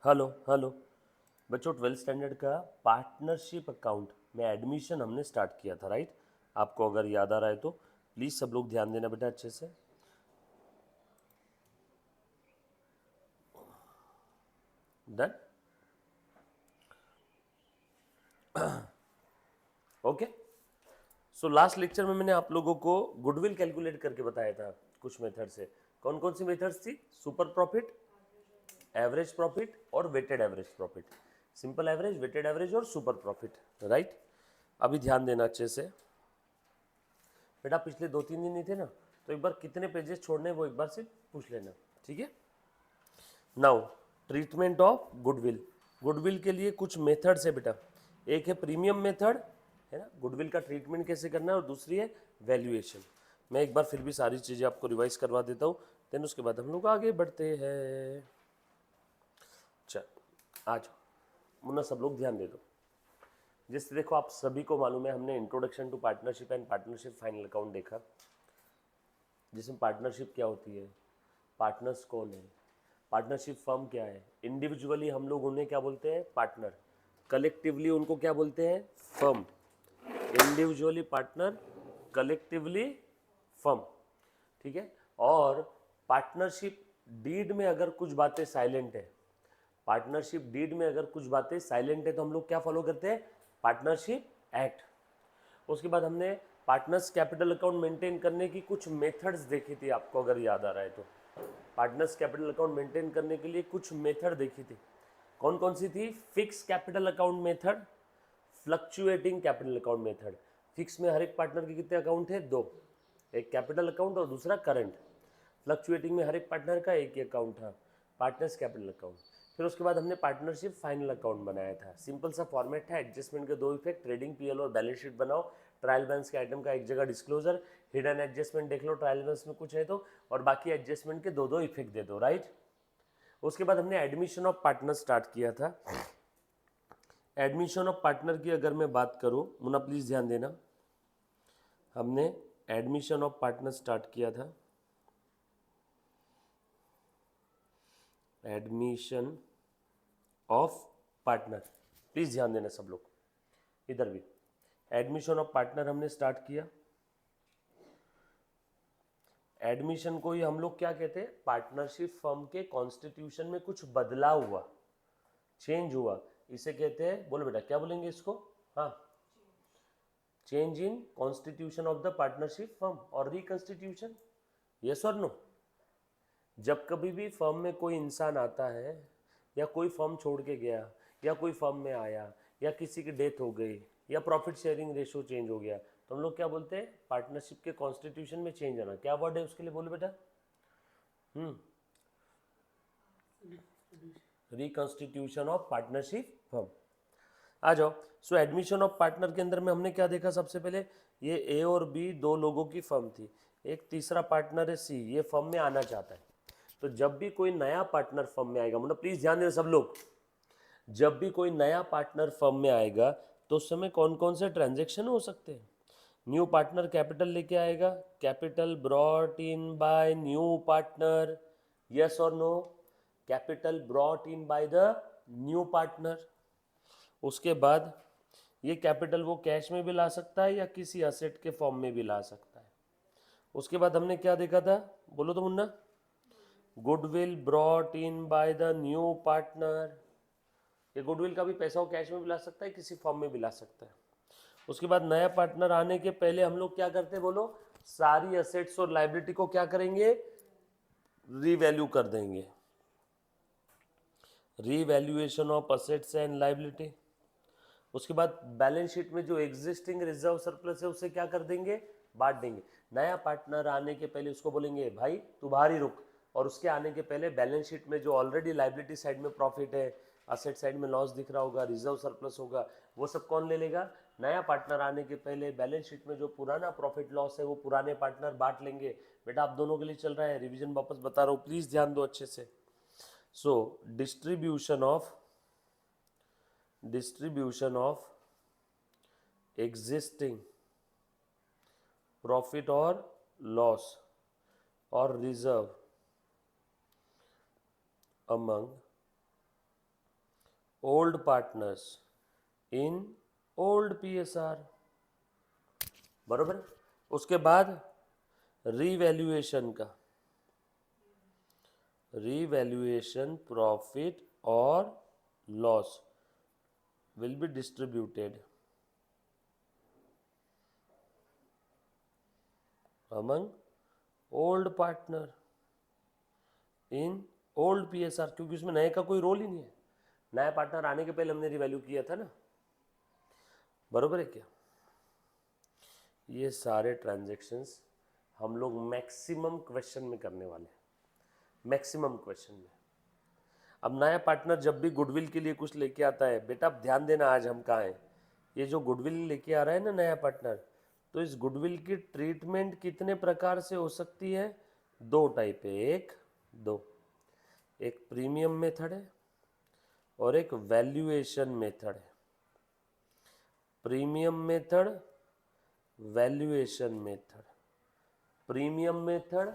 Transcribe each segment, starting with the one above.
Hello hello बच्चों, 12th standard का partnership account में एडमिशन हमने स्टार्ट किया था, राइट? आपको अगर याद आ रहा है तो प्लीज़ सब लोग ध्यान देना बेटा अच्छे से। Done? Okay. So last lecture में मैंने आप लोगों को गुडविल कैलकुलेट करके बताया था कुछ मेथड से। कौन कौन सी मेथड्स थी? सुपर प्रॉफिट, एवरेज प्रॉफिट और weighted average profit. Simple average, weighted average और सुपर प्रॉफिट, राइट? अभी ध्यान देना अच्छे से बेटा, पिछले 2-3 दिन नहीं थे ना, तो एक बार कितने पेजेस छोड़ने वो एक बार से पूछ लेना, ठीक है? Now treatment of goodwill. Goodwill के लिए कुछ मेथड्स है बेटा। एक है प्रीमियम मेथड, है ना, गुडविल का ट्रीटमेंट कैसे करना है, और दूसरी है वैल्यूएशन। मैं एक बार फिर भी सारी चीज़ें आपको रिवाइज करवा देता हूँ, देन उसके बाद हम लोग आगे बढ़ते हैं। चल आ जाओ मुन्ना, सब लोग ध्यान दे दो। जैसे देखो, आप सभी को मालूम है, हमने introduction to partnership and partnership final account देखा, जिसमें पार्टनरशिप क्या होती है, पार्टनर्स कौन है, पार्टनरशिप फर्म क्या है, इंडिविजुअली हम लोग उन्हें क्या बोलते हैं, पार्टनर, कलेक्टिवली उनको क्या बोलते हैं, firm. Individually partner, collectively firm, ठीक है? और पार्टनरशिप डीड में अगर कुछ बातें साइलेंट है, पार्टनरशिप डीड में अगर कुछ बातें साइलेंट है, तो हम लोग क्या फॉलो करते हैं, पार्टनरशिप एक्ट। उसके बाद हमने पार्टनर्स कैपिटल अकाउंट मेंटेन करने की कुछ मेथड्स देखी थी, आपको अगर याद आ रहा है तो। पार्टनर्स कैपिटल अकाउंट मेंटेन करने के लिए कुछ मेथड देखी थी। कौन कौन सी थी? Fix capital account method, fluctuating capital account method. Fix में हर एक पार्टनर के कितने अकाउंट है? 2, एक कैपिटल अकाउंट और दूसरा करंट। फ्लक्चुएटिंग में हर एक पार्टनर का एक ही अकाउंट था, पार्टनर्स कैपिटल अकाउंट। फिर उसके बाद हमने पार्टनरशिप फाइनल अकाउंट बनाया था। सिंपल सा फॉर्मेट था, एडजस्टमेंट के 2 इफेक्ट, ट्रेडिंग पीएल और बैलेंस शीट बनाओ, ट्रायल बैलेंस के आइटम का एक जगह डिस्क्लोजर, हिडन एडजस्टमेंट देख लो ट्रायल बैलेंस में कुछ है तो, और बाकी एडजस्टमेंट के 2-2 इफेक्ट दे दो, राइट? उसके बाद हमने एडमिशन ऑफ पार्टनर स्टार्ट किया था। एडमिशन ऑफ पार्टनर की अगर मैं बात करूं, मुन्ना प्लीज ध्यान देना, हमने एडमिशन ऑफ पार्टनर स्टार्ट किया था। एडमिशन ऑफ पार्टनर, प्लीज ध्यान देना सब लोग, इधर भी एडमिशन ऑफ पार्टनर हमने स्टार्ट किया। एडमिशन को ही हम लोग क्या कहते हैं, पार्टनरशिप फर्म के कॉन्स्टिट्यूशन में कुछ बदलाव हुआ, चेंज हुआ, इसे कहते हैं, बोलो बेटा क्या बोलेंगे इसको? हाँ, change in constitution of the partnership firm और रिकॉन्स्टिट्यूशन, यस और नो? जब कभी भी फर्म में कोई इंसान आता है, या कोई फर्म छोड़ के गया, या कोई फर्म में आया, या किसी की डेथ हो गई, या प्रॉफिट शेयरिंग रेशो चेंज हो गया, तो हम लोग क्या बोलते हैं, पार्टनरशिप के कॉन्स्टिट्यूशन में चेंज आना। क्या वर्ड है उसके लिए, बोलो बेटा? Reconstitution of partnership firm. आ जाओ। सो एडमिशन ऑफ पार्टनर के अंदर में हमने क्या देखा? सबसे पहले ये ए और बी 2 लोगों की फर्म थी, एक तीसरा पार्टनर है सी, ये फर्म में आना चाहता है। तो जब भी कोई नया पार्टनर फर्म में आएगा, मतलब प्लीज ध्यान देना सब लोग, जब भी कोई नया पार्टनर फर्म में आएगा, तो उस समय कौन कौन से ट्रांजेक्शन हो सकते हैं? न्यू पार्टनर कैपिटल लेके आएगा, capital brought in by new partner, yes और no? Capital brought in by the new partner. उसके बाद ये कैपिटल वो कैश में भी ला सकता है, या किसी असेट के फॉर्म में भी ला सकता है। उसके बाद हमने क्या देखा था, बोलो तो Munna? Goodwill brought in by the new partner. ये गुडविल का भी पैसा वो कैश में भी ला सकता है, किसी फॉर्म में भी ला सकता है। उसके बाद नया पार्टनर आने के पहले हम लोग क्या करते हैं, बोलो? सारी असेट्स और लाइबिलिटी को क्या करेंगे, रीवैल्यू कर देंगे, revaluation of assets and liability. उसके बाद बैलेंस शीट में जो एग्जिस्टिंग रिजर्व सरप्लस है उसे क्या कर देंगे, बांट देंगे। नया पार्टनर आने के पहले उसको बोलेंगे भाई तू बाहर ही रुक, और उसके आने के पहले बैलेंस शीट में जो ऑलरेडी लाइबिलिटी साइड में प्रॉफिट है, असेट साइड में लॉस दिख रहा होगा, रिजर्व सरप्लस होगा, वो सब कौन ले लेगा? नया पार्टनर आने के पहले बैलेंस शीट में जो पुराना प्रॉफिट लॉस है वो पुराने पार्टनर बांट लेंगे। बेटा आप दोनों के लिए चल रहा है, रिवीजन वापस बता रहा हूँ, प्लीज ध्यान दो अच्छे से। So distribution of existing profit और लॉस और reserve among old partners in old PSR, बरोबर। उसके बाद रीवैल्यूएशन का, रीवैल्यूएशन प्रॉफिट और loss will be distributed among old partner in old PSR, क्योंकि उसमें नए का कोई रोल ही नहीं है, नया पार्टनर आने के पहले हमने रिवैल्यू किया था ना, बरोबर है क्या। ये सारे ट्रांजैक्शंस हम लोग मैक्सिमम क्वेश्चन में करने वाले हैं, मैक्सिमम क्वेश्चन में। अब नया पार्टनर जब भी गुडविल के लिए कुछ लेके आता है, बेटा आप ध्यान देना आज हम कहाँ हैं, ये जो गुडविल लेके आ रहा है ना नया पार्टनर, तो इस गुडविल की ट्रीटमेंट कितने प्रकार से हो सकती है, दो टाइप है, एक प्रीमियम मेथड है और एक वैल्यूएशन मेथड है। Premium method, valuation method, premium method,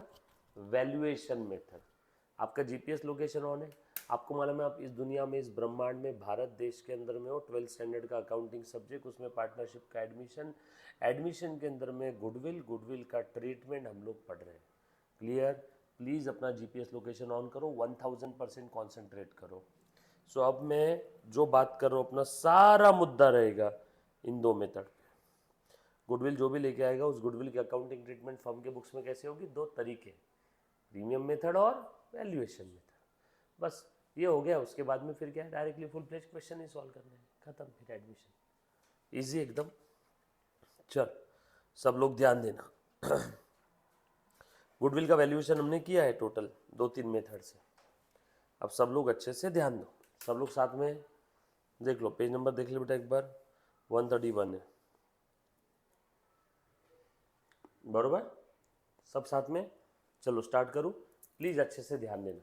valuation method. आपका जीपीएस लोकेशन ऑन है, आपको मालूम है आप इस दुनिया में, इस ब्रह्मांड में, भारत देश के अंदर में हो, 12th स्टैंडर्ड का अकाउंटिंग सब्जेक्ट, उसमें पार्टनरशिप का एडमिशन, एडमिशन के अंदर में गुडविल, गुडविल का ट्रीटमेंट हम लोग पढ़ रहे हैं। क्लियर। प्लीज़ अपना जीपीएस लोकेशन ऑन करो, 1000% कॉन्सेंट्रेट करो। सो अब मैं जो बात कर रहा हूँ अपना सारा मुद्दा रहेगा इन दो मेथड। गुडविल जो भी लेके आएगा उस गुडविल की अकाउंटिंग ट्रीटमेंट फर्म के बुक्स में कैसे होगी, दो तरीके, प्रीमियम मेथड और वैल्यूएशन मेथड। बस ये हो गया। उसके बाद में फिर क्या है, डायरेक्टली फुल फ्लेज क्वेश्चन ही सॉल्व करने हैं, खत्म, फिर एडमिशन इजी एकदम। चल सब लोग ध्यान देना। गुडविल का वैल्यूएशन हमने किया है टोटल 2-3 मेथड से। अब सब लोग अच्छे से ध्यान दो, सब लोग साथ में देख लो, पेज नंबर देख लो बेटा एक बार, 131 है, बरोबर। सब साथ में चलो स्टार्ट करूं, प्लीज अच्छे से ध्यान देना।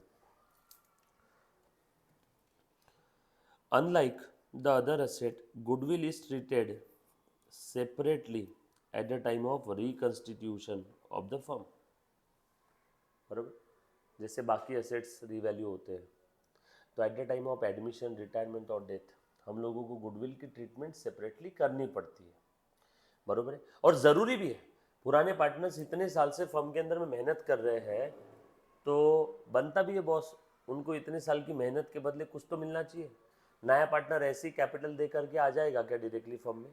Unlike the other asset, goodwill is treated separately eight the time of reconstitution of the firm, बरोबर। जैसे बाकी एसेट्स रिवैल्यू होते हैं, तो eight the time of admission, retirement और डेथ हम लोगों को गुडविल की ट्रीटमेंट सेपरेटली करनी पड़ती है, बरोबर है। और ज़रूरी भी है, पुराने पार्टनर्स इतने साल से फर्म के अंदर में मेहनत कर रहे हैं, तो बनता भी है बॉस, उनको इतने साल की मेहनत के बदले कुछ तो मिलना चाहिए। नया पार्टनर ऐसी कैपिटल दे करके आ जाएगा क्या डायरेक्टली फर्म में।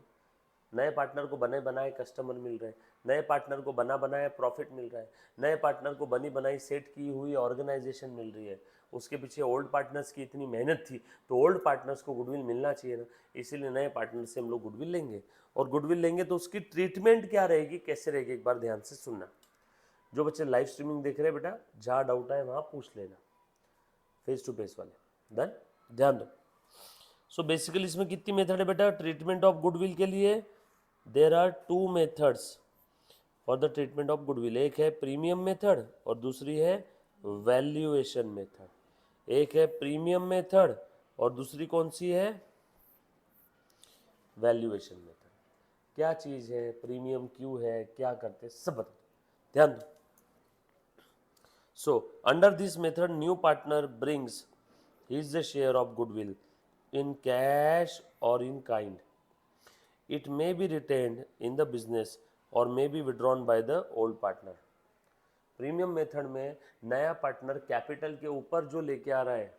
नए पार्टनर को बने बनाए कस्टमर मिल रहे हैं, नए पार्टनर को बना बनाया प्रॉफिट मिल रहा है, नए पार्टनर को बनी बनाई सेट की हुई ऑर्गेनाइजेशन मिल रही है। उसके पीछे ओल्ड पार्टनर्स की इतनी मेहनत थी, तो ओल्ड पार्टनर्स को गुडविल मिलना चाहिए ना, इसीलिए नए पार्टनर से हम लोग गुडविल लेंगे। और गुडविल लेंगे तो उसकी ट्रीटमेंट क्या रहेगी, कैसे रहेगी, एक बार ध्यान से सुनना। जो बच्चे लाइव स्ट्रीमिंग देख रहे हैं बेटा, जहाँ डाउट आए वहाँ पूछ लेना, फेस टू फेस वाले, डन, ध्यान दो। सो बेसिकली इसमें कितनी मेथड है बेटा ट्रीटमेंट ऑफ गुडविल के लिए, there are 2 methods for the treatment of goodwill. एक है प्रीमियम मेथड और दूसरी है वैल्यूएशन मेथड। एक है प्रीमियम मेथड और दूसरी कौन सी है, वैल्यूएशन मेथड। क्या चीज़ है, प्रीमियम क्यों है, क्या करते, सब बता ध्यान दो। So under this method new partner brings his share of goodwill in cash or in kind. It may be retained in the business or may be withdrawn by the old partner. Premium method में नया partner capital के ऊपर जो लेके आ रहा है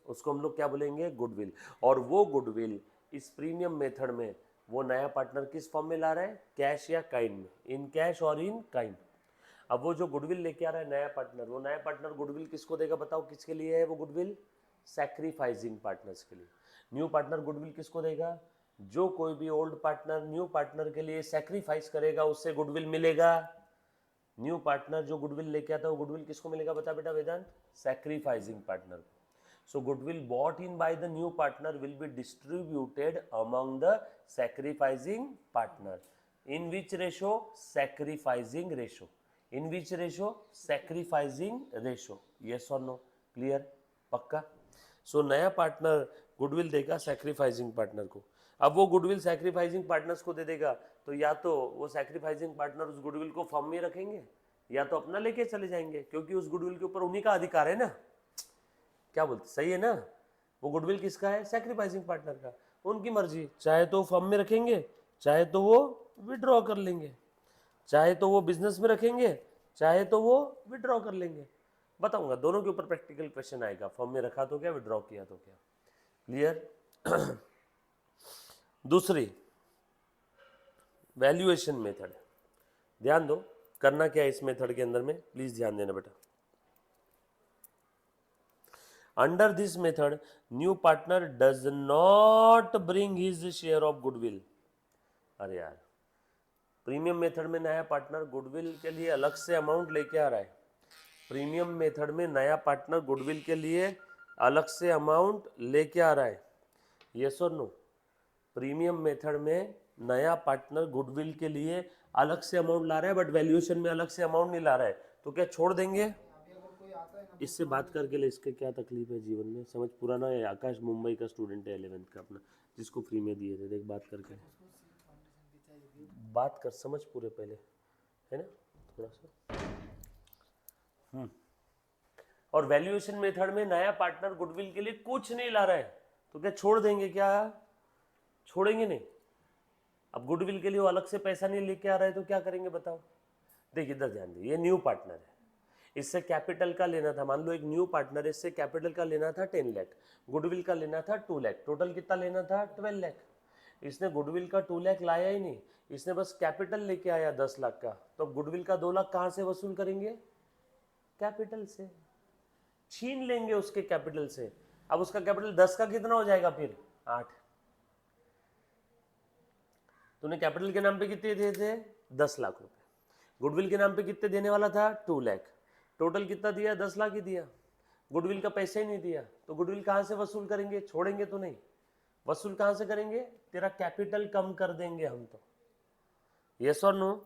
उसको हम लोग क्या बोलेंगे, गुडविल। और वो गुडविल इस प्रीमियम मेथड में वो नया पार्टनर किस फॉर्म में ला रहा है, कैश या काइंड में, इन कैश और इन काइंड। अब वो जो गुडविल लेके आ रहा है नया पार्टनर, वो नया पार्टनर गुडविल किसको देगा, बताओ किसके लिए है वो गुडविल, सैक्रिफाइसिंग पार्टनर्स के लिए। न्यू पार्टनर गुडविल किसको देगा, जो कोई भी ओल्ड पार्टनर न्यू पार्टनर के लिए सैक्रिफाइस करेगा उससे गुडविल मिलेगा। न्यू पार्टनर जो गुडविल लेके आता है वो गुडविल किसको मिलेगा, बता बेटा Vedant, sacrificing partner. So goodwill brought in by the new partner will be distributed among the sacrificing partner. In which ratio, sacrificing ratio. In which ratio, sacrificing ratio. Yes और नो, क्लियर, पक्का। So नया partner goodwill देगा sacrificing partner को। अब वो goodwill sacrificing partners को दे देगा, तो या तो वो सैक्रिफाइसिंग पार्टनर उस गुडविल को फर्म में रखेंगे या तो अपना लेके चले जाएंगे, क्योंकि उस गुडविल के ऊपर उन्हीं का अधिकार है ना। क्या बोलते, सही है ना, वो गुडविल किसका है? सैक्रिफाइसिंग पार्टनर का। उनकी मर्जी, चाहे तो फर्म में रखेंगे, चाहे तो वो विड्रॉ कर लेंगे, चाहे तो वो बिजनेस में रखेंगे, चाहे तो वो विड्रॉ कर लेंगे। बताऊंगा दोनों के ऊपर प्रैक्टिकल क्वेश्चन आएगा, फर्म में रखा तो क्या, विड्रॉ किया तो क्या। क्लियर? दूसरी वैल्यूएशन मेथड, ध्यान दो करना क्या है इस मेथड के अंदर में, प्लीज ध्यान देना बेटा। Under this method new partner does not bring his share of goodwill. अरे यार, प्रीमियम मेथड में नया पार्टनर गुडविल के लिए अलग से अमाउंट लेके आ रहा है। प्रीमियम मेथड में नया पार्टनर गुडविल के लिए अलग से अमाउंट लेके आ रहा है, यस और नो? प्रीमियम मेथड में नया पार्टनर गुडविल के लिए अलग से अमाउंट ला रहा है, बट वैल्यूएशन में अलग से अमाउंट नहीं ला रहा है, तो क्या छोड़ देंगे? इससे बात करके ले, इसके क्या तकलीफ है जीवन में, समझ। पुराना है, आकाश मुंबई का स्टूडेंट है 11th का अपना, जिसको फ्री में दिए थे, देख बात करके बात कर, समझ पूरे पहले, है ना, थोड़ा सा। और वैल्यूएशन मेथड में नया पार्टनर गुडविल के लिए कुछ नहीं ला रहा है, तो क्या छोड़ देंगे? क्या छोड़ेंगे नहीं। अब गुडविल के लिए वो अलग से पैसा नहीं लेके आ रहा है, तो क्या करेंगे बताओ? देखिए इधर ध्यान दे, ये न्यू पार्टनर है, इससे कैपिटल का लेना था, मान लो एक न्यू पार्टनर है, इससे कैपिटल का लेना था 10 लाख, गुडविल का लेना था 2 लाख, टोटल कितना लेना था 12 लाख। इसने गुडविल का 2 लाख लाया ही नहीं, इसने बस कैपिटल लेके आया 10 लाख का, तो अब गुडविल का 2 लाख कहां से वसूल करेंगे? कैपिटल से, छीन लेंगे उसके कैपिटल से। अब उसका कैपिटल 10 का कितना हो जाएगा फिर? 8। तूने कैपिटल के नाम पे कितने दिए थे? 10 लाख रुपए। गुडविल के नाम पे कितने देने वाला था? 2 लाख। टोटल कितना दिया? 10 लाख ही दिया। गुडविल का पैसा ही नहीं दिया, तो गुडविल कहां से वसूल करेंगे? छोड़ेंगे तो नहीं, वसूल कहां से करेंगे? तेरा कैपिटल कम कर देंगे हम तो, यस और नो?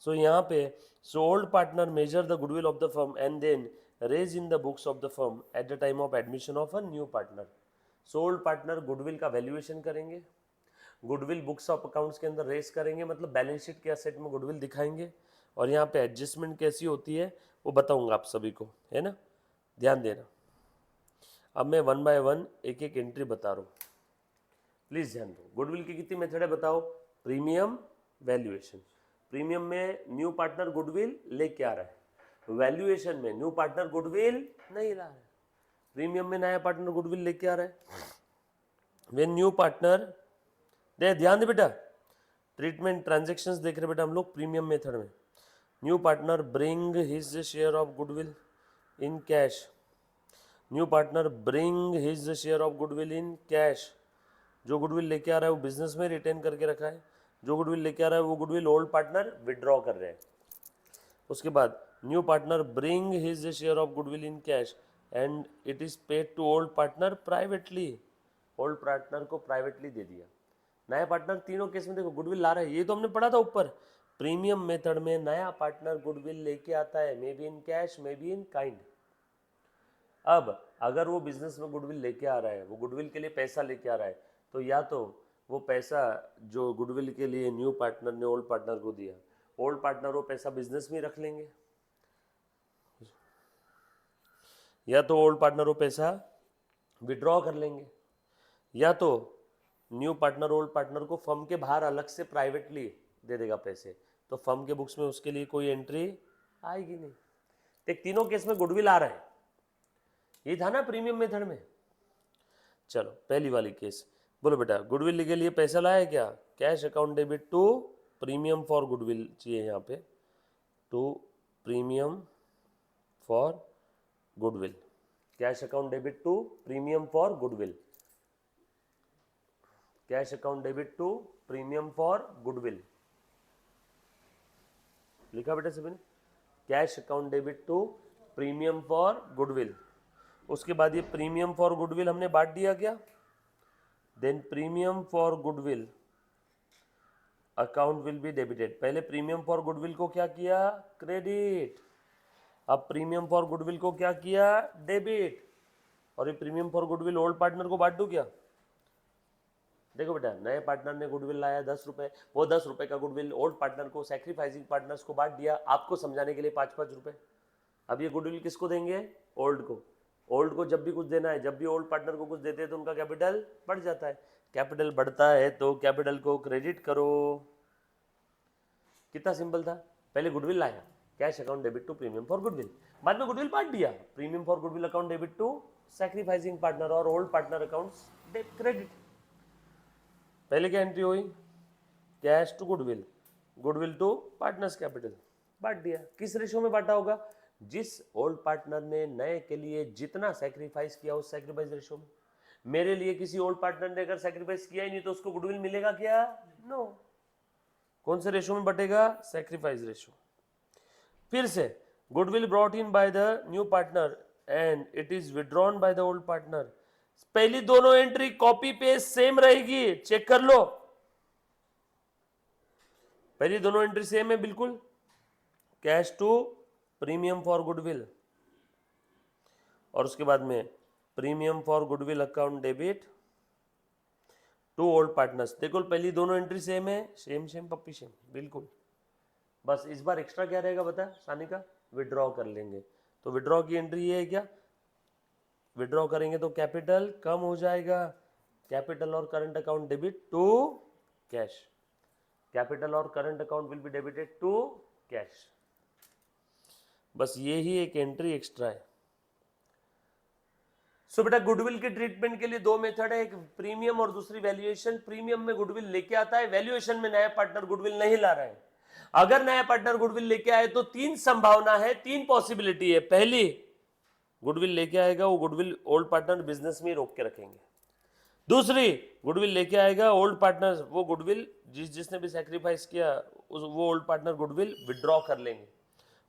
सो यहाँ पे, so old partner measure the goodwill of the firm and then raise in the books of the firm at the time of admission of a new partner. So old partner goodwill का valuation करेंगे, goodwill books of accounts के अंदर raise करेंगे, मतलब balance sheet के asset में goodwill दिखाएंगे, और यहाँ पे एडजस्टमेंट कैसी होती है वो बताऊंगा आप सभी को, है ना, ध्यान देना। अब मैं 1 बाय 1 एक एक एंट्री बता रहा हूँ, प्लीज ध्यान दो। गुडविल की कितनी मेथड है बताओ? Premium, valuation. प्रीमियम में न्यू पार्टनर गुडविल लेके आ रहा है, वैल्यूएशन में न्यू पार्टनर गुडविल नहीं ला रहा है। प्रीमियम में नया पार्टनर गुडविल लेके आ रहा है, व्हेन न्यू पार्टनर, दे ध्यान दे बेटा, ट्रीटमेंट ट्रांजेक्शन्स देख रहे बेटा हम लोग प्रीमियम मेथड में। New partner bring his share of goodwill in cash, new partner bring his share of goodwill in cash. जो गुडविल लेके आ रहा है वो बिजनेस में रिटेन करके रखा है, जो गुडविल लेके आ रहा है वो गुडविल ओल्ड पार्टनर विड्रॉ कर रहे हैं। उसके बाद new partner bring his share of goodwill in cash and it is paid to old partner privately, old partner को प्राइवेटली दे दिया। नया पार्टनर तीनों केस में देखो गुडविल ला रहा है, ये तो हमने पढ़ा था ऊपर। प्रीमियम मेथड में नया पार्टनर गुडविल लेके आता है, may be in cash may be in kind. अब अगर वो बिजनेस में गुडविल लेके आ रहा है, वो गुडविल के लिए पैसा लेके आ रहा है, तो या तो वो पैसा जो गुडविल के लिए न्यू पार्टनर ने ओल्ड पार्टनर को दिया, ओल्ड पार्टनर वो पैसा बिजनेस में रख लेंगे, या तो ओल्ड पार्टनर वो पैसा विड्रॉ कर लेंगे, या तो न्यू पार्टनर ओल्ड पार्टनर को फर्म के बाहर अलग से प्राइवेटली दे देगा पैसे, तो फर्म के बुक्स में उसके लिए कोई एंट्री आएगी नहीं। एक तीनों केस में गुडविल आ रहा है, ये था ना प्रीमियम मेथड में। चलो पहली वाली केस बोलो बेटा, गुडविल के लिए पैसा लाया क्या? Cash account debit to premium for goodwill चाहिए यहाँ पे, to premium for goodwill, cash account debit to premium for goodwill, cash account debit to premium for goodwill, लिखा बेटा सभी ने? Cash account debit to premium for goodwill. उसके बाद ये प्रीमियम फॉर गुडविल हमने बांट दिया क्या? Then premium for goodwill account will be debited. पहले प्रीमियम फॉर गुडविल को क्या किया? क्रेडिट। अब प्रीमियम फॉर गुडविल को क्या किया? डेबिट। और ये premium for goodwill old partner को बांट दूं क्या? देखो बेटा, नए पार्टनर ने गुडविल लाया 10 रुपए, वो 10 रुपए का गुडविल ओल्ड पार्टनर को, सैक्रिफाइसिंग पार्टनर्स को बांट दिया, आपको समझाने के लिए 5-5 रुपए। अब ये गुडविल किसको देंगे? ओल्ड को। ओल्ड को जब भी कुछ देना है, जब भी ओल्ड पार्टनर को कुछ देते हैं तो उनका कैपिटल बढ़ जाता है। कैपिटल बढ़ता है तो कैपिटल को क्रेडिट करो। कितना सिंपल था। पहले गुडविल लाया, cash account debit to premium for goodwill, बाद में गुडविल बांट दिया, premium for goodwill account debit to sacrificing partner और ओल्ड पार्टनर अकाउंट्स क्रेडिट। पहले क्या एंट्री हुई, cash to goodwill, goodwill to partners capital, बांट दिया। किस रेशो में बांटा होगा, जिस ओल्ड पार्टनर ने नए के लिए जितना सैक्रिफाइस किया उस सैक्रिफाइस रेशो में। मेरे लिए किसी ओल्ड पार्टनर ने अगर सैक्रिफाइस किया ही नहीं तो उसको गुडविल मिलेगा क्या, नो। कौन से रेशो में बटेगा, सैक्रिफाइस रेशो। फिर से goodwill brought in by the new partner and it is withdrawn by the old partner. पहली दोनों एंट्री कॉपी पेस्ट सेम रहेगी, चेक कर लो, पहली दोनों एंट्री सेम है बिल्कुल। Cash to premium for goodwill और उसके बाद में premium for goodwill account debit to old partners. देखो पहली दोनों एंट्री सेम है, सेम सेम पप्पी सेम बिल्कुल। बस इस बार एक्स्ट्रा क्या रहेगा बता सानिका, विड्रॉ कर लेंगे। तो विड्रॉ की एंट्री ये है क्या, विड्रॉ करेंगे तो कैपिटल कम हो जाएगा, कैपिटल और current account debit to cash, capital और current account will be debited to cash. बस ये ही एक एंट्री एक्स्ट्रा है। सो बेटा गुडविल के ट्रीटमेंट के लिए दो मेथड है, एक प्रीमियम और दूसरी वैल्यूएशन। प्रीमियम में गुडविल लेके आता है, वैल्यूएशन में नया पार्टनर गुडविल नहीं ला रहा है। अगर नया पार्टनर गुडविल लेके आए तो तीन संभावना है, तीन पॉसिबिलिटी है। पहली, गुडविल लेके आएगा वो गुडविल ओल्ड पार्टनर बिजनेस में रोक के रखेंगे। दूसरी, गुडविल लेके आएगा ओल्ड पार्टनर, वो गुडविल जिसने भी सैक्रिफाइस किया वो ओल्ड पार्टनर गुडविल विड्रॉ कर लेंगे।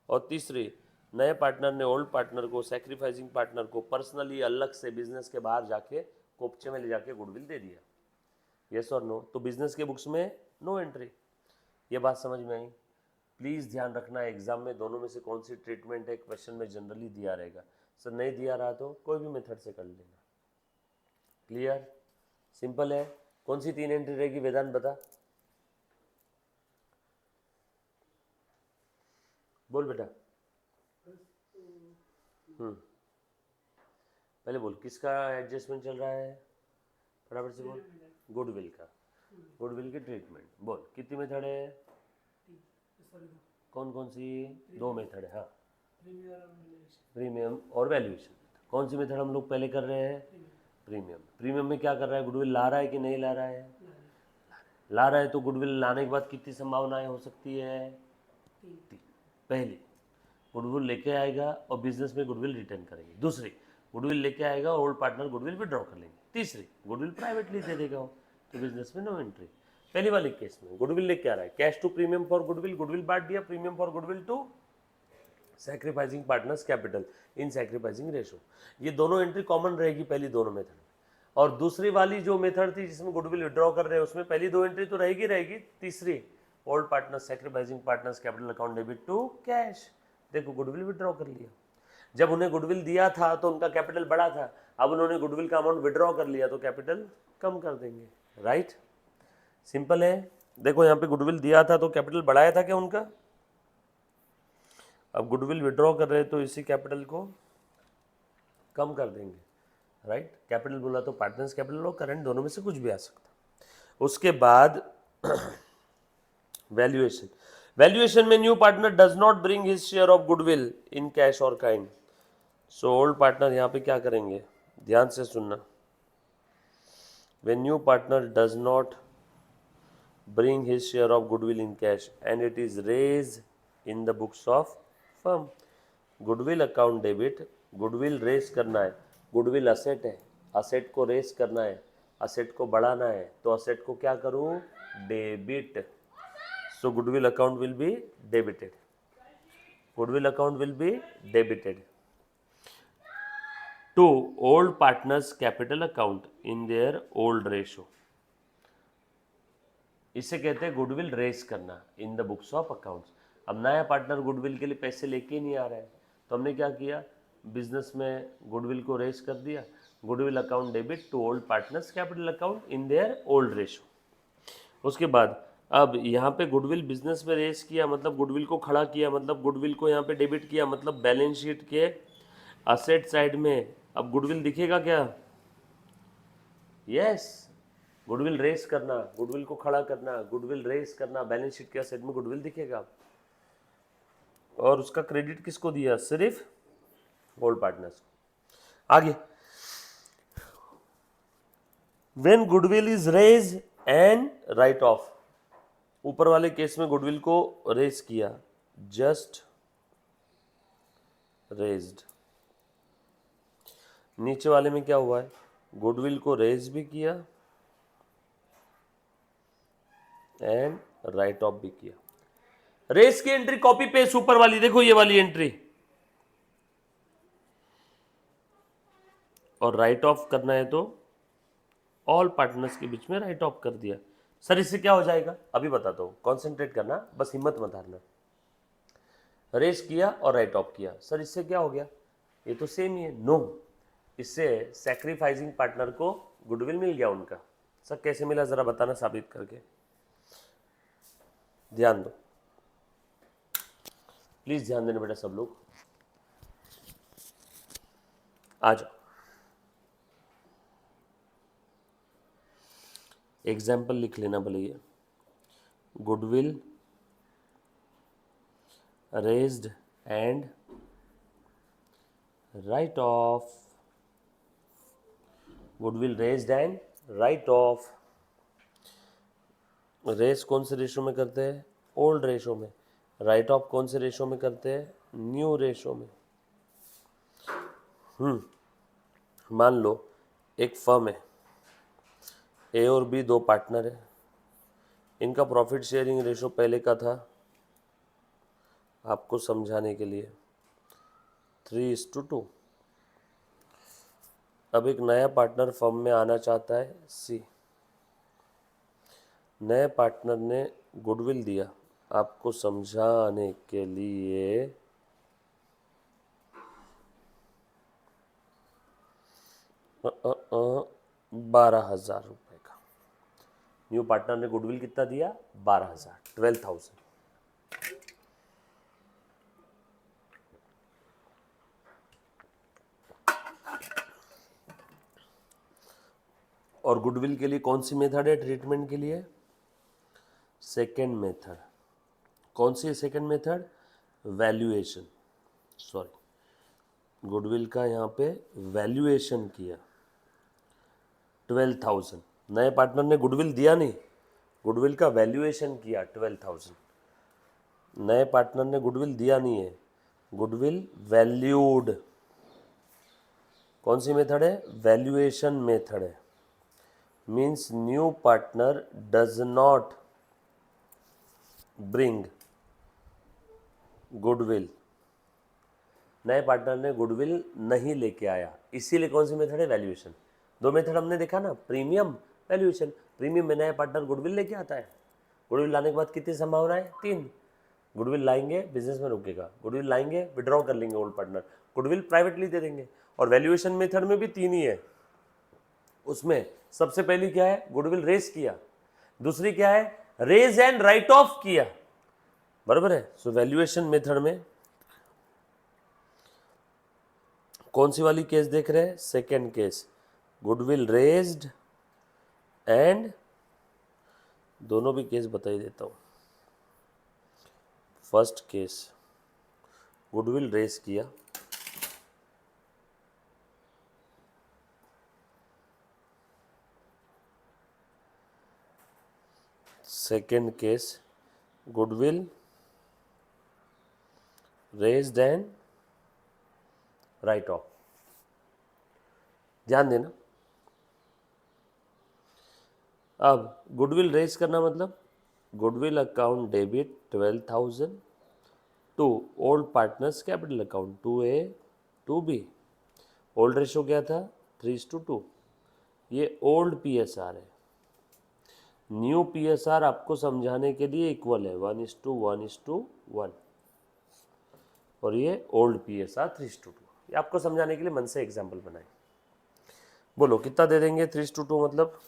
और तीसरी, नए पार्टनर ने ओल्ड पार्टनर को, सैक्रिफाइसिंग पार्टनर को पर्सनली अलग से बिजनेस के बाहर जाके कोपचे में ले जाके गुडविल दे दिया। यस और नो। तो बिजनेस के बुक्स में नो एंट्री। ये बात समझ में आई। प्लीज़ ध्यान रखना एग्जाम में दोनों में से कौन सी ट्रीटमेंट है, क्वेश्चन में जनरली दिया रहेगा। सर नहीं दिया रहा तो कोई भी मेथड से कर लेना। क्लियर, सिंपल है। कौन सी तीन एंट्री रहेगी वेदांत बता, बोल बेटा। पहले बोल किसका एडजस्टमेंट चल रहा है, फटाफट से बोल। गुडविल का, गुडविल की ट्रीटमेंट बोल। कितनी मेथड है, कौन कौन सी, दो मेथड है। हाँ, प्रीमियम और वैल्यूएशन। कौन सी मेथड हम लोग पहले कर रहे हैं, प्रीमियम। प्रीमियम में क्या कर रहा है, गुडविल ला रहा है कि नहीं ला रहा है, ला रहा है। तो गुडविल लाने के बाद कितनी संभावनाएं हो सकती है, तीन। पहली, गुडविल लेके आएगा और बिजनेस में गुडविल रिटर्न करेंगे। दूसरी, गुडविल लेके आएगा ओल्ड पार्टनर गुडविल विड्रॉ कर लेंगे। तीसरी, गुडविल प्राइवेटली दे देगा तो बिजनेस में नो एंट्री। पहली वाले केस में गुडविल लेके आ रहा है, cash to premium for goodwill, goodwill बांट दिया, premium for goodwill to sacrificing partners capital in sacrificing ratio. ये दोनों एंट्री कॉमन रहेगी पहली दोनों मेथड में। और दूसरी वाली जो मेथड थी जिसमें गुडविल विड्रॉ कर रहे हैं उसमें पहली दो एंट्री तो रहेगी। तीसरी, old partner sacrificing partners capital account debit to cash. देखो गुडविल विड्रॉ कर लिया, जब उन्हें गुडविल दिया था तो उनका कैपिटल बड़ा था, अब उन्होंने गुडविल का अमाउंट विड्रॉ कर लिया तो कैपिटल कम कर देंगे। राइट, सिंपल है। देखो यहाँ पे गुडविल दिया था तो कैपिटल बढ़ाया था क्या उनका, अब गुडविल विड्रॉ कर रहे तो इसी कैपिटल को कम कर देंगे। राइट, कैपिटल बोला तो पार्टनर्स कैपिटल और करंट दोनों में से कुछ भी आ सकता। उसके बाद वैल्यूएशन। वैल्यूएशन में new partner does not bring his share of goodwill in cash और काइंड। सो ओल्ड पार्टनर यहाँ पे क्या करेंगे, ध्यान से सुनना। When new partner does not bring his share of goodwill in cash and it is raise in the books of firm. Goodwill account debit, goodwill raise करना है, गुडविल असेट है, असेट को रेज करना है, असेट को बढ़ाना है, तो असेट को क्या करूँ, debit. So goodwill account will be debited. Goodwill account will be debited to old partners capital account in their old ratio. इसे कहते हैं गुडविल रेस करना इन द बुक्स ऑफ अकाउंट्स। अब नया पार्टनर गुडविल के लिए पैसे लेके ही नहीं आ रहा है तो हमने क्या किया, बिजनेस में गुडविल को रेस कर दिया, goodwill account debit to old partners capital account in their old ratio. उसके बाद अब यहाँ पे गुडविल बिजनेस में रेस किया मतलब गुडविल को खड़ा किया, मतलब गुडविल को यहाँ पे डेबिट किया, मतलब बैलेंस शीट के असेट साइड में अब गुडविल दिखेगा क्या? यस, गुडविल रेस करना, गुडविल को खड़ा करना, गुडविल रेस करना, बैलेंस शीट के असेट में गुडविल दिखेगा। और उसका क्रेडिट किसको दिया? सिर्फ होल्ड पार्टनर्स को। आगे, when goodwill is raise and write off, ऊपर वाले केस में गुडविल को रेज किया, जस्ट रेज्ड। नीचे वाले में क्या हुआ है? गुडविल को रेज भी किया एंड राइट ऑफ भी किया। रेस की एंट्री कॉपी पेस्ट ऊपर वाली, देखो ये वाली एंट्री, और राइट ऑफ करना है तो ऑल पार्टनर्स के बीच में राइट ऑफ कर दिया। सर इससे क्या हो जाएगा? अभी बताता हूं, कॉन्सेंट्रेट करना, बस हिम्मत मत हारना। रेस किया और राइट ऑफ किया, सर इससे क्या हो गया? ये तो सेम ही है। नो, इससे सैक्रिफाइसिंग पार्टनर को गुडविल मिल गया उनका। सर कैसे मिला, जरा बताना साबित करके। ध्यान दो, प्लीज ध्यान देना बेटा सब लोग, आ जाओ। एग्जाम्पल लिख लेना भले, ये goodwill raised and write off, goodwill raised and write off. Raise कौन से रेशो में करते हैं? ओल्ड रेशो में। राइट ऑफ कौन से रेशो में करते हैं? न्यू रेशो में। मान लो एक फर्म है, ए और बी दो पार्टनर है, इनका प्रॉफिट शेयरिंग रेशो पहले का था, आपको समझाने के लिए 3:2। अब एक नया पार्टनर फर्म में आना चाहता है, सी। नए पार्टनर ने गुडविल दिया, आपको समझाने के लिए 12,000 रुपए का। न्यू पार्टनर ने गुडविल कितना दिया? 12,000, 12,000। और गुडविल के लिए कौन सी मेथड है ट्रीटमेंट के लिए? Second method. कौन सी है second method? Valuation. Sorry, goodwill का यहाँ पे वैल्यूएशन किया 12,000। नए पार्टनर ने गुडविल दिया नहीं, गुडविल का वैल्यूएशन किया 12,000। नए पार्टनर ने गुडविल दिया नहीं है, गुडविल वैल्यूड। कौन सी मेथड है? वैल्यूएशन मेथड है। Means new partner does not bring goodwill, नए पार्टनर ने गुडविल नहीं लेके आया, इसीलिए कौन सी मेथड है? वैल्यूएशन। दो मेथड हमने देखा ना, प्रीमियम, वैल्यूएशन। प्रीमियम में नया पार्टनर गुडविल लेके आता है, गुडविल लाने के बाद कितनी संभावना है? 3। गुडविल लाएंगे, बिजनेस में रुकेगा, गुडविल लाएंगे, विड्रॉ कर लेंगे ओल्ड पार्टनर, गुडविल प्राइवेटली दे देंगे। और वैल्यूएशन मेथड में भी 3 ही है। उसमें सबसे पहली क्या है? गुडविल रेस किया। दूसरी क्या है? रेज एंड राइट ऑफ किया। बराबर है। सो वैल्यूएशन मेथड में कौन सी वाली केस देख रहे हैं? Second case, goodwill raised and, दोनों भी केस बता ही देता हूं। फर्स्ट केस, गुडविल रेज किया, second case, goodwill raised and write off. ध्यान देना, अब गुडविल रेज करना मतलब goodwill account debit 12,000 to old partners capital account 2A 2B। Old ratio क्या था? 3:2। ये ओल्ड PSR है। न्यू PSR आपको समझाने के लिए इक्वल है 1:1:1, और ये ओल्ड PSR 3:2। ये आपको समझाने के लिए मन से एग्जाम्पल बनाए। बोलो कितना दे देंगे 3:2 मतलब?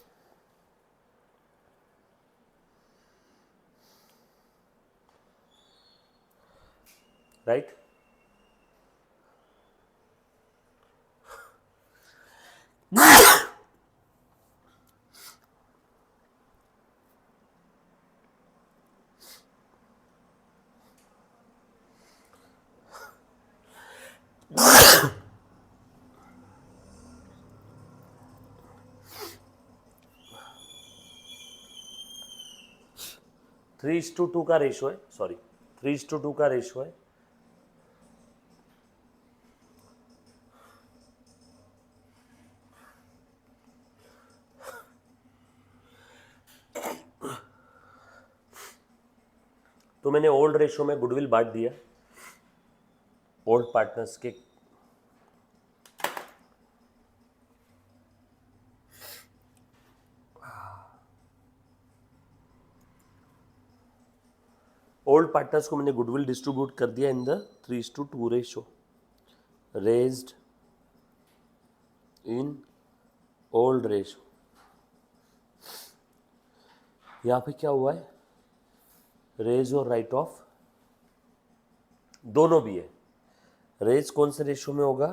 राइट? 3:2 का रेशो है, सॉरी 3:2 का रेशो है। तो मैंने ओल्ड रेशो में गुडविल बांट दिया ओल्ड पार्टनर्स के। ओल्ड पार्टनर्स को मैंने गुडविल डिस्ट्रीब्यूट कर दिया in the 3:2 ratio raised in old ratio. यहां पे क्या हुआ है, रेज और राइट ऑफ दोनों भी है। रेज कौन से रेशो में होगा,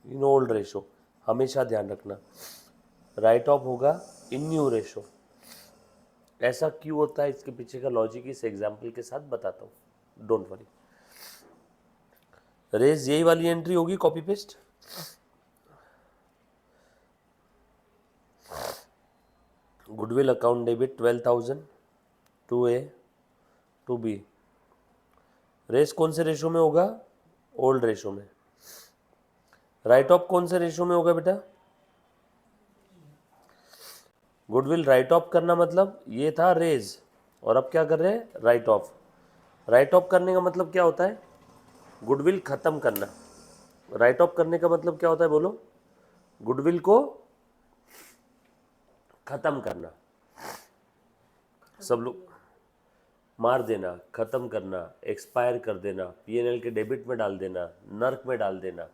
इन ओल्ड रेशो, हमेशा ध्यान रखना। राइट ऑफ होगा इन न्यू रेशो। ऐसा क्यों होता है, इसके पीछे का लॉजिक इस एग्जाम्पल के साथ बताता हूं, डोंट वरी। रेज यही वाली एंट्री होगी, copy paste. Goodwill account debit 12,000 to A to B. Raise कौन से रेशो में होगा, ओल्ड रेशो में। राइट ऑफ कौन से रेशो में होगा बेटा, गुडविल राइट ऑफ करना मतलब ये था रेज, और अब क्या कर रहे हैं, राइट ऑफ। राइट ऑफ करने का मतलब क्या होता है, गुडविल खत्म करना। राइट ऑफ करने का मतलब क्या होता है, बोलो, गुडविल को खत्म करना। सब लोग, मार देना, खत्म करना, एक्सपायर कर देना, पीएनएल के डेबिट में डाल देना, नर्क में डाल देना,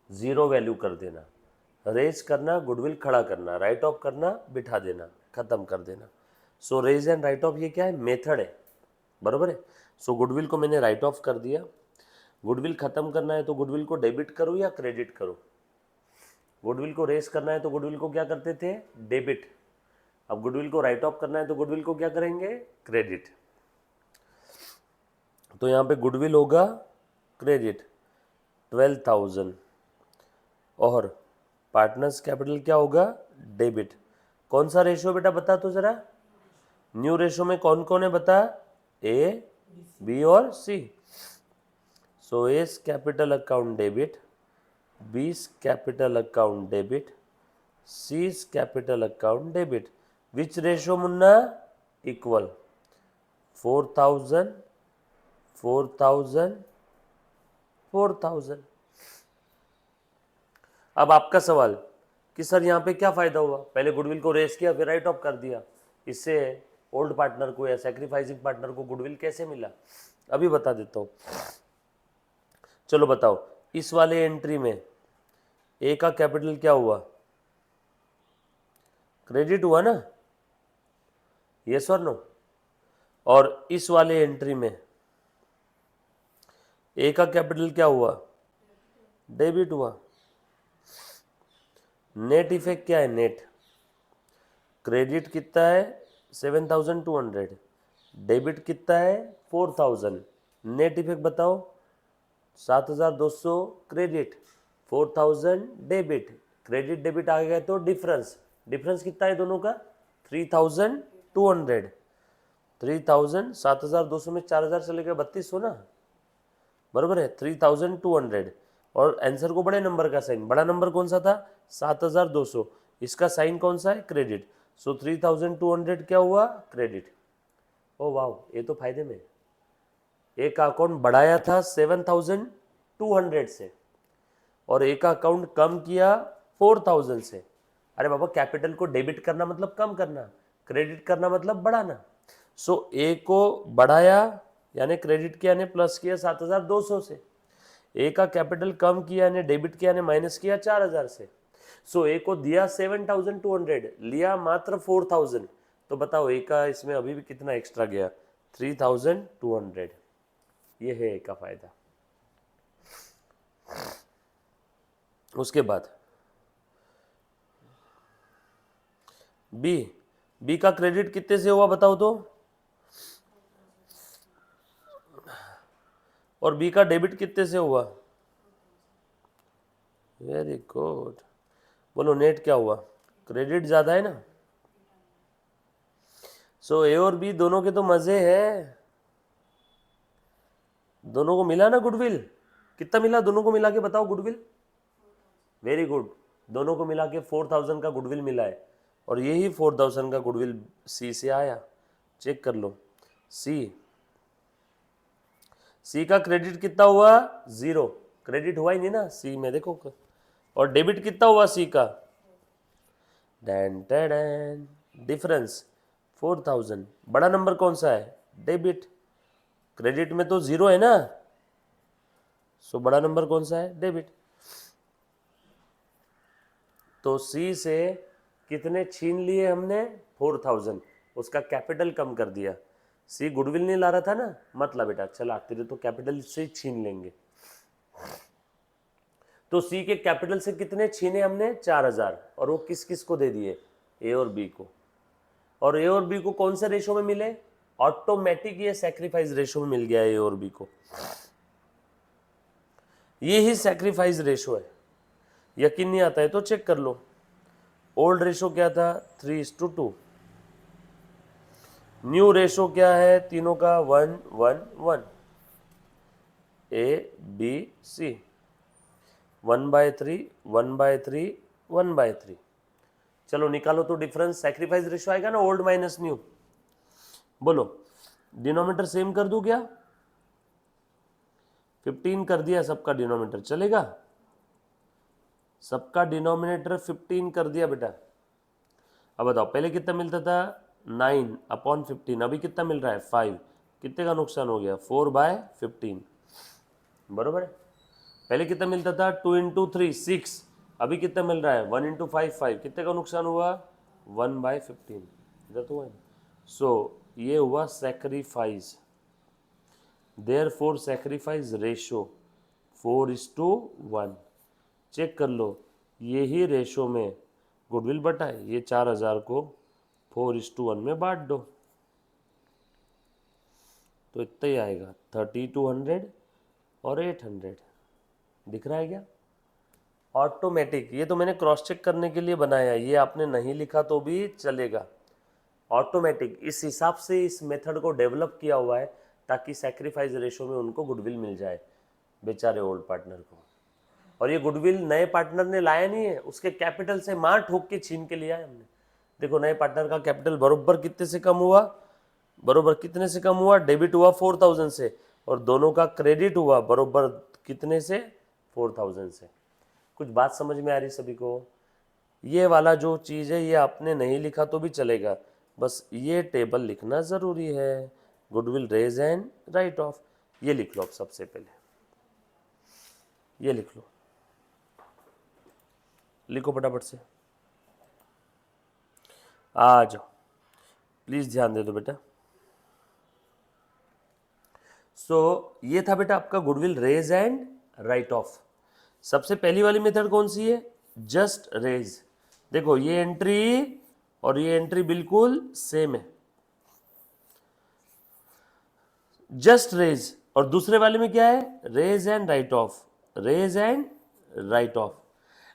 जीरो वैल्यू कर देना। रेज करना, गुडविल खड़ा करना, राइट ऑफ करना, बिठा देना, खत्म कर देना। सो रेज एंड राइट ऑफ ये क्या है, मेथड है, बरोबर है। सो गुडविल को मैंने राइट ऑफ कर दिया। गुडविल खत्म करना है तो गुडविल को डेबिट करूँ या क्रेडिट करूँ। गुडविल को रेज करना है तो गुडविल को क्या करते थे, डेबिट। अब गुडविल को राइट ऑफ करना है तो गुडविल को क्या करेंगे, क्रेडिट। तो यहाँ पे गुडविल होगा क्रेडिट 12,000 और पार्टनर्स कैपिटल क्या होगा, डेबिट। कौन सा रेशियो बेटा बता तो जरा, न्यू रेशियो में कौन कौन है बता, ए, बी और C. So A's capital account debit, B's capital account debit, C's capital account debit. Which ratio मुन्ना, इक्वल 4,000 4,000 4,000। अब आपका सवाल कि सर यहाँ पे क्या फायदा हुआ, पहले गुडविल को रेस किया फिर राइट ऑफ कर दिया, इससे ओल्ड पार्टनर को या सैक्रिफाइसिंग पार्टनर को गुडविल कैसे मिला, अभी बता देता हूँ। चलो बताओ, इस वाले एंट्री में ए का कैपिटल क्या हुआ, क्रेडिट हुआ ना, यस और नो। और इस वाले एंट्री में ए का कैपिटल क्या हुआ, डेबिट हुआ। नेट इफेक्ट क्या है, नेट क्रेडिट कितना है 7,200, डेबिट कितना है 4,000, नेट इफेक्ट बताओ 7,200 क्रेडिट 4,000 डेबिट। क्रेडिट डेबिट आ गया तो डिफरेंस, डिफरेंस कितना है दोनों का 3,200। 3,000 7,200 में 4,000 चले गए 3,200 ना, बरोबर है 3,200। और आंसर को बड़े नंबर का साइन, बड़ा नंबर कौन सा था 7,200, इसका साइन कौन सा है, क्रेडिट। सो 3,200 क्या हुआ, क्रेडिट। ओ वाह, ये तो फायदे में। एक अकाउंट बढ़ाया था 7,200 से और एक अकाउंट कम किया 4,000 से। अरे बाबा, कैपिटल को डेबिट करना मतलब कम करना, क्रेडिट करना मतलब बढ़ाना। सो ए को बढ़ाया यानी क्रेडिट किया यानी प्लस किया 7,200 से, ए का कैपिटल कम किया यानी डेबिट किया यानी माइनस किया 4,000 से। सो ए को दिया 7,200, लिया मात्र 4,000, तो बताओ ए का इसमें अभी भी कितना एक्स्ट्रा गया, 3,200। ये है ए का फायदा। उसके बाद बी, बी का क्रेडिट कितने से हुआ बताओ तो, और बी का डेबिट कितने से हुआ? Very good. बोलो नेट क्या हुआ? क्रेडिट ज्यादा है ना। सो ए और बी दोनों के तो मजे हैं, दोनों को मिला ना गुडविल। कितना मिला दोनों को मिला के बताओ गुडविल? वेरी गुड, दोनों को मिला के 4000 का गुडविल मिला है, और यही 4000 का गुडविल सी से आया। चेक कर लो, सी का क्रेडिट कितना हुआ? 0, क्रेडिट हुआ ही नहीं ना सी में, देखो। और डेबिट कितना हुआ सी का? Dan Dan, difference 4000। बड़ा नंबर कौन सा है? डेबिट। क्रेडिट में तो 0 है ना, सो बड़ा नंबर कौन सा है? डेबिट। तो सी से कितने छीन लिए हमने? 4000, उसका कैपिटल कम कर दिया। सी गुडविल नहीं ला रहा था ना, मत ला बेटा, चला तेरे तो कैपिटल से छीन लेंगे। तो सी के कैपिटल से कितने छीने हमने? 4000, और वो किस किस को दे दिए? ए और बी को। और ए और बी को कौन से रेशो में मिले? ऑटोमेटिक ये सैक्रिफाइस रेशो में मिल गया ए और बी को। ये ही सैक्रिफाइस रेशो है। यकीन नहीं आता है तो चेक कर लो। ओल्ड रेशो क्या था? 3:2। न्यू रेशो क्या है तीनों का? 1:1:1। A B C, 1/3 1/3 1/3। चलो निकालो तो डिफरेंस। सैक्रिफाइस रेशो आएगा ना ओल्ड माइनस न्यू। बोलो डिनोमिनेटर सेम कर दूं क्या? 15 कर दिया सबका डिनोमिनेटर, चलेगा? सबका डिनोमिनेटर 15 कर दिया बेटा। अब बताओ पहले कितना मिलता था? 9/15। अभी कितना मिल रहा है? 5। कितने का नुकसान हो गया? 4/15, बरोबर है। पहले कितना मिलता था? 2 × 3 6। अभी कितना मिल रहा है? 1 × 5 5। कितने का नुकसान हुआ? 1/15। इधर तो हुआ। सो ये हुआ sacrifice. Therefore sacrifice ratio 4:1। Check कर लो, यही रेशो में गुडविल बटा है। ये 4000 को 4:1 में बांट दो, तो इतना ही आएगा। 3200 और 800। दिख रहा है क्या? ऑटोमेटिक। ये तो मैंने क्रॉस चेक करने के लिए बनाया, ये आपने नहीं लिखा तो भी चलेगा। ऑटोमेटिक इस हिसाब से इस मेथड को डेवलप किया हुआ है ताकि सैक्रिफाइस रेशो में उनको गुडविल मिल जाए, बेचारे ओल्ड पार्टनर को। और ये गुडविल नए पार्टनर ने लाया नहीं है, उसके कैपिटल से मार ठोक के छीन के लिया है हमने। देखो नए पार्टनर का कैपिटल बरोबर कितने से कम हुआ? बरोबर कितने से कम हुआ? डेबिट हुआ 4000 से, और दोनों का क्रेडिट हुआ बरोबर कितने से? 4000 से। कुछ बात समझ में आ रही सभी को? ये वाला जो चीज़ है ये आपने नहीं लिखा तो भी चलेगा, बस ये टेबल लिखना ज़रूरी है। Goodwill raise and write off, ये लिख लो। अब सबसे पहले ये लिख लो, लिखो फटाफट से। आ जाओ, प्लीज़ ध्यान दे दो बेटा। सो ये था बेटा आपका goodwill raise and write off. सबसे पहली वाली मेथड कौन सी है? Just raise. देखो ये एंट्री और ये एंट्री बिल्कुल सेम है, जस्ट रेज। और दूसरे वाले में क्या है? Raise and write off, raise and write off.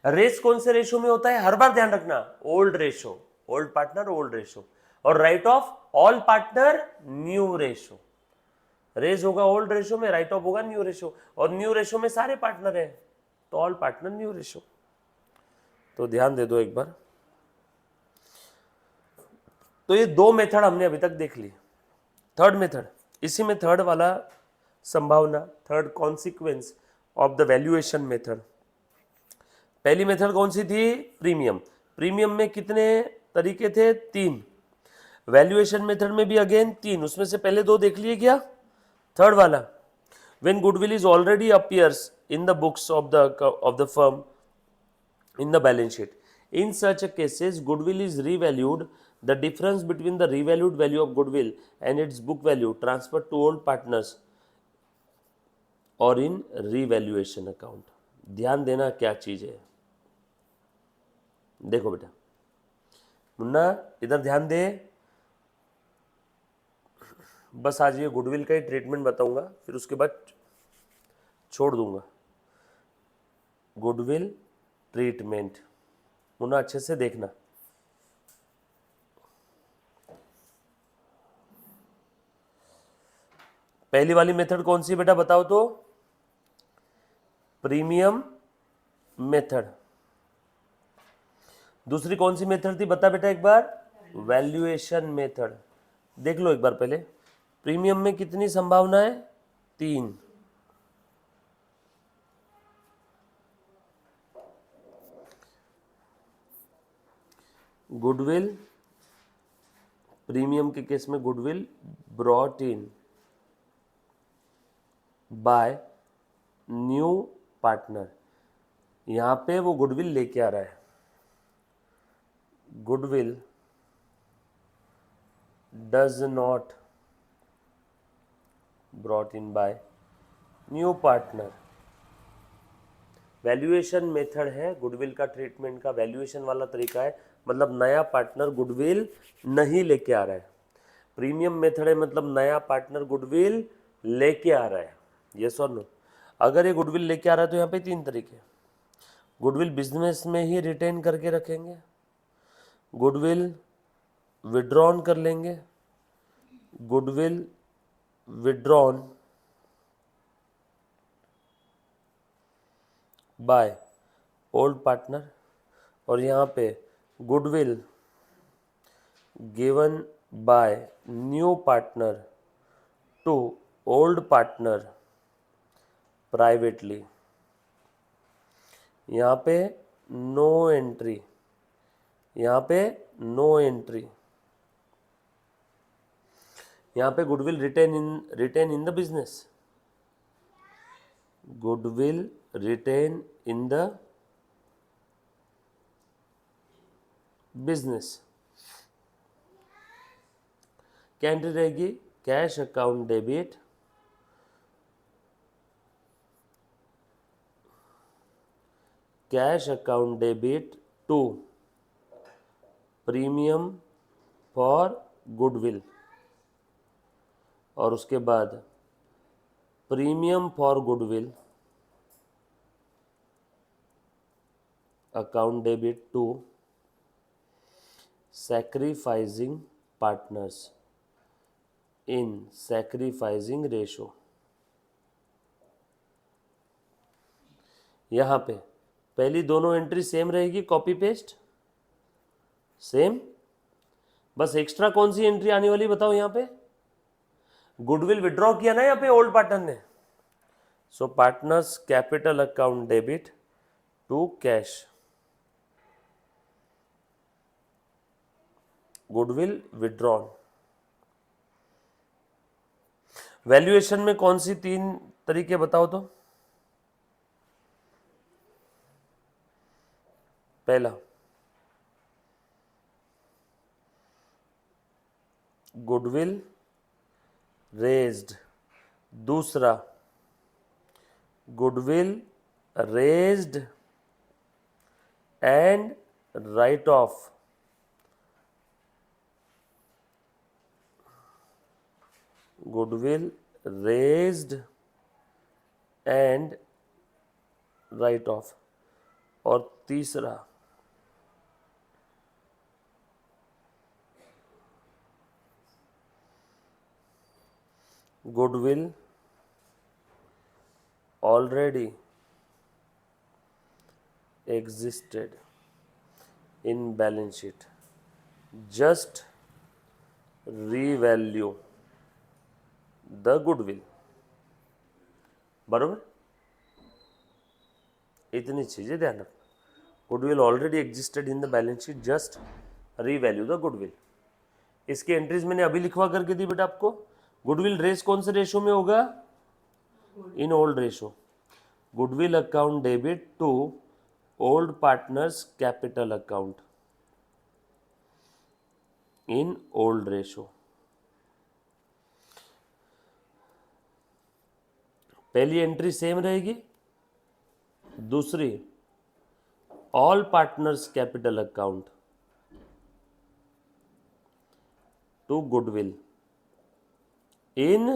Raise कौन से रेशो में होता है? हर बार ध्यान रखना, old ratio, old partner old ratio. और write off all partner new ratio. Raise होगा ओल्ड रेशो में, राइट ऑफ होगा न्यू रेशो। और न्यू रेशो में सारे पार्टनर हैं, तो ऑल पार्टनर न्यू रेशो। तो ध्यान दे दो एक बार। तो ये दो मेथड हमने अभी तक देख ली। थर्ड मेथड, इसी में थर्ड वाला संभावना, third consequence of the valuation method. पहली मेथड कौन सी थी? प्रीमियम। प्रीमियम में कितने तरीके थे? 3। वैल्यूएशन मेथड में भी अगेन 3, उसमें से पहले 2 देख लिए क्या? थर्ड वाला, when goodwill is already appears in the books of the firm in the balance sheet. In such a cases, goodwill is revalued. The difference between the revalued value of goodwill and its book value transferred to old partners or in revaluation account. ध्यान देना क्या चीज है। देखो बेटा, मुन्ना इधर ध्यान दे, बस आज ये गुडविल का ही ट्रीटमेंट बताऊंगा, फिर उसके बाद छोड़ दूंगा। गुडविल ट्रीटमेंट मुन्ना अच्छे से देखना। पहली वाली मेथड कौन सी बेटा बताओ तो? Premium method. दूसरी कौन सी मेथड थी बता बेटा एक बार? Valuation method. देख लो एक बार पहले, प्रीमियम में कितनी संभावना है? 3। गुडविल, प्रीमियम के केस में goodwill brought in by new partner, यहां पे वो गुडविल लेके आ रहा है। Goodwill does not brought in by new partner. Valuation method है गुडविल का ट्रीटमेंट का, वैल्यूएशन वाला तरीका है, मतलब नया पार्टनर गुडविल नहीं लेके आ रहा है। प्रीमियम मेथड है मतलब नया पार्टनर गुडविल लेके आ रहा है। यस और नो? अगर ये गुडविल लेके आ रहा है तो यहाँ पे 3 तरीके। गुडविल बिजनेस में ही रिटेन करके रखेंगे, गुडविल विड्रॉन कर लेंगे, goodwill withdrawn by old partner, और यहाँ पे goodwill given by new partner to old partner privately. यहाँ पे नो एंट्री, यहाँ पे नो एंट्री, यहाँ पे goodwill retain in the business, goodwill retain in the business. क्या एंट्री रहेगी? Cash account debit, cash account debit to premium for goodwill, और उसके बाद premium for goodwill account debit to sacrificing partners in sacrificing ratio. यहां पे पहली दोनों entry same रहेगी, कॉपी पेस्ट सेम, बस एक्स्ट्रा कौन सी एंट्री आने वाली बताओ? यहां पे गुडविल विड्रॉ किया ना यहाँ पे ओल्ड पार्टनर ने, so partners capital account debit to cash, goodwill withdrawn. Valuation में कौन सी 3 तरीके बताओ तो? पहला गुडविल रेज्ड, दूसरा goodwill raised and write off, goodwill raised and write off, और तीसरा goodwill already existed in balance sheet, just revalue the goodwill। बरोबर? इतनी चीजें ध्यान रखना। Goodwill already existed in the balance sheet, just revalue the goodwill. इसकी entries मैंने अभी लिखवा करके दी बेटा आपको। गुडविल रेस कौन से रेशो में होगा? In old ratio. Goodwill account debit to old partners capital account in old ratio. पहली एंट्री सेम रहेगी, दूसरी all partners capital account to goodwill in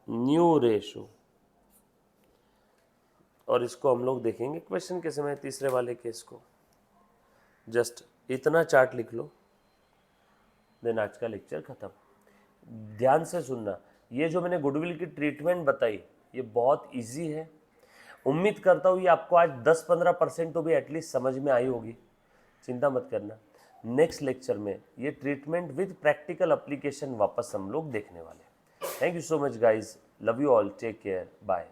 new ratio. और इसको हम लोग देखेंगे क्वेश्चन के समय, तीसरे वाले केस को। जस्ट इतना चार्ट लिख लो, देन आज का लेक्चर खत्म। ध्यान से सुनना, ये जो मैंने गुडविल की ट्रीटमेंट बताई ये बहुत इजी है। उम्मीद करता हूँ ये आपको आज 10-15% तो भी एटलीस्ट समझ में आई होगी, चिंता मत करना। नेक्स्ट लेक्चर में ये ट्रीटमेंट विद प्रैक्टिकल एप्लीकेशन वापस हम लोग देखने वाले हैं। Thank you so much guys, love you all, take care, bye.